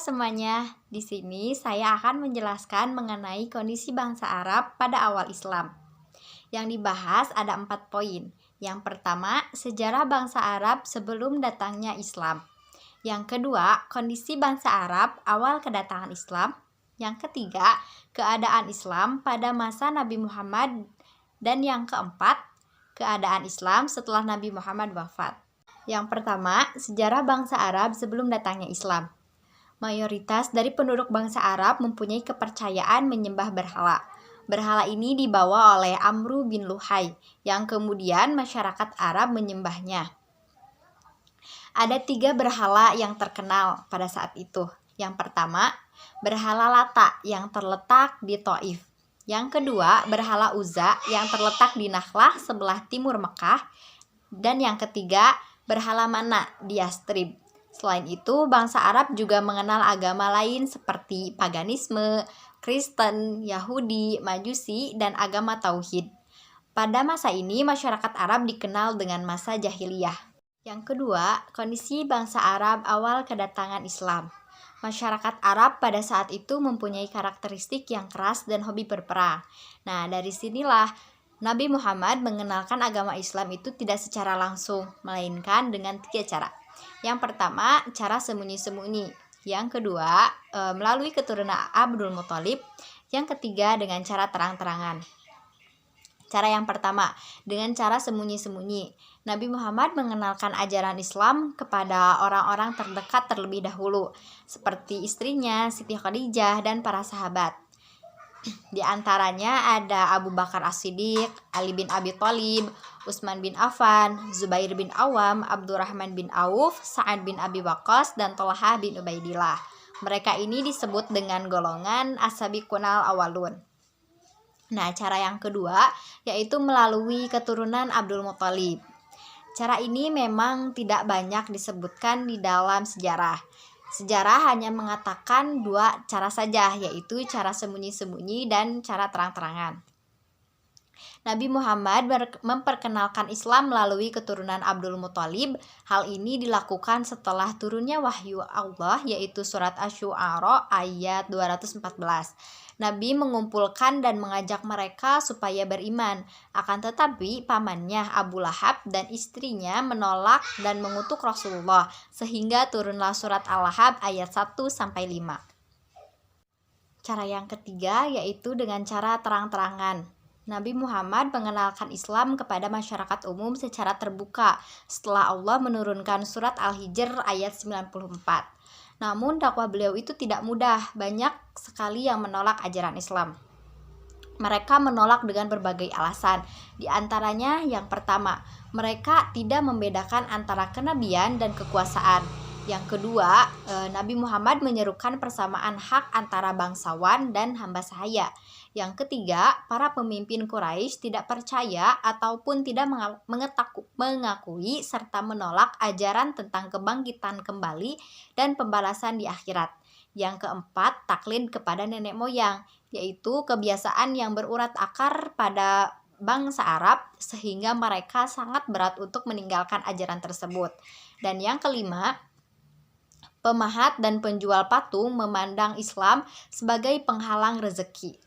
semuanya, di sini saya akan menjelaskan mengenai kondisi bangsa Arab pada awal Islam. Yang dibahas ada 4 poin. Yang pertama, sejarah bangsa Arab sebelum datangnya Islam. Yang kedua, kondisi bangsa Arab awal kedatangan Islam. Yang ketiga, keadaan Islam pada masa Nabi Muhammad. Dan yang keempat, keadaan Islam setelah Nabi Muhammad wafat. Yang pertama, sejarah bangsa Arab sebelum datangnya Islam. Mayoritas dari penduduk bangsa Arab mempunyai kepercayaan menyembah berhala. Berhala ini dibawa oleh Amru bin Luhai, yang kemudian masyarakat Arab menyembahnya. Ada 3 berhala yang terkenal pada saat itu. Yang pertama, berhala Lata yang terletak di Taif. Yang kedua, berhala Uzza yang terletak di Nakhlah sebelah timur Mekah. Dan yang ketiga, berhala Mana di Yastrib. Selain itu, bangsa Arab juga mengenal agama lain seperti paganisme, Kristen, Yahudi, Majusi, dan agama Tauhid. Pada masa ini, masyarakat Arab dikenal dengan masa jahiliyah. Yang kedua, kondisi bangsa Arab awal kedatangan Islam. Masyarakat Arab pada saat itu mempunyai karakteristik yang keras dan hobi berperang. Nah, dari sinilah Nabi Muhammad mengenalkan agama Islam itu tidak secara langsung, melainkan dengan 3 cara. Yang pertama, cara sembunyi-sembunyi. Yang kedua, melalui keturunan Abdul Muthalib. Yang ketiga, dengan cara terang-terangan. Cara yang pertama, dengan cara sembunyi-sembunyi. Nabi Muhammad mengenalkan ajaran Islam kepada orang-orang terdekat terlebih dahulu, seperti istrinya, Siti Khadijah, dan para sahabat. Di antaranya ada Abu Bakar As-Siddiq, Ali bin Abi Thalib, Utsman bin Affan, Zubair bin Awam, Abdurrahman bin Auf, Sa'ad bin Abi Waqqas, dan Thalhah bin Ubaidillah. Mereka ini disebut dengan golongan as-sabiqunal awalun. Nah, cara yang kedua yaitu melalui keturunan Abdul Muthalib. Cara ini memang tidak banyak disebutkan di dalam sejarah. Sejarah hanya mengatakan 2 cara saja, yaitu cara sembunyi-sembunyi dan cara terang-terangan. Nabi Muhammad memperkenalkan Islam melalui keturunan Abdul Muthalib. Hal ini dilakukan setelah turunnya wahyu Allah, yaitu surat Asy-Syu'ara ayat 214. Nabi mengumpulkan dan mengajak mereka supaya beriman. Akan tetapi pamannya Abu Lahab dan istrinya menolak dan mengutuk Rasulullah, sehingga turunlah surat Al-Lahab ayat 1-5. Cara yang ketiga yaitu dengan cara terang-terangan. Nabi Muhammad mengenalkan Islam kepada masyarakat umum secara terbuka setelah Allah menurunkan surat Al-Hijr ayat 94. Namun dakwah beliau itu tidak mudah, banyak sekali yang menolak ajaran Islam. Mereka menolak dengan berbagai alasan. Di antaranya yang pertama, mereka tidak membedakan antara kenabian dan kekuasaan. Yang kedua, Nabi Muhammad menyerukan persamaan hak antara bangsawan dan hamba sahaya. Yang ketiga, para pemimpin Quraisy tidak percaya ataupun tidak mengakui serta menolak ajaran tentang kebangkitan kembali dan pembalasan di akhirat. Yang keempat, taklid kepada nenek moyang, yaitu kebiasaan yang berurat akar pada bangsa Arab sehingga mereka sangat berat untuk meninggalkan ajaran tersebut. Dan yang kelima, pemahat dan penjual patung memandang Islam sebagai penghalang rezeki.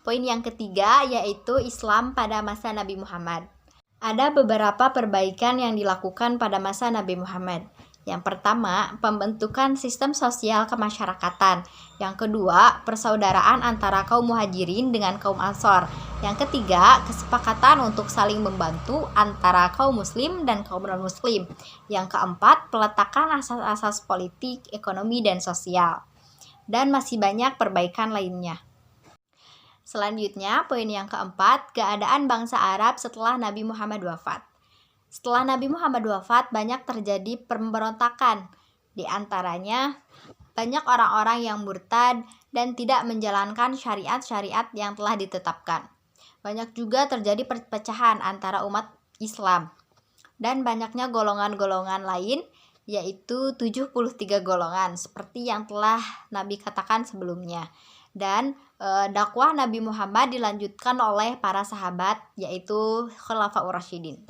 Poin yang ketiga yaitu Islam pada masa Nabi Muhammad. Ada beberapa perbaikan yang dilakukan pada masa Nabi Muhammad. Yang pertama, pembentukan sistem sosial kemasyarakatan. Yang kedua, persaudaraan antara kaum muhajirin dengan kaum ansor. Yang ketiga, kesepakatan untuk saling membantu antara kaum muslim dan kaum non-muslim. Yang keempat, peletakan asas-asas politik, ekonomi, dan sosial. Dan masih banyak perbaikan lainnya. Selanjutnya, poin yang keempat, keadaan bangsa Arab setelah Nabi Muhammad wafat. Setelah Nabi Muhammad wafat, banyak terjadi pemberontakan. Di antaranya, banyak orang-orang yang murtad dan tidak menjalankan syariat-syariat yang telah ditetapkan. Banyak juga terjadi perpecahan antara umat Islam. Dan banyaknya golongan-golongan lain, yaitu 73 golongan, seperti yang telah Nabi katakan sebelumnya. Dan dakwah Nabi Muhammad dilanjutkan oleh para sahabat, yaitu Khulafaur Rasyidin.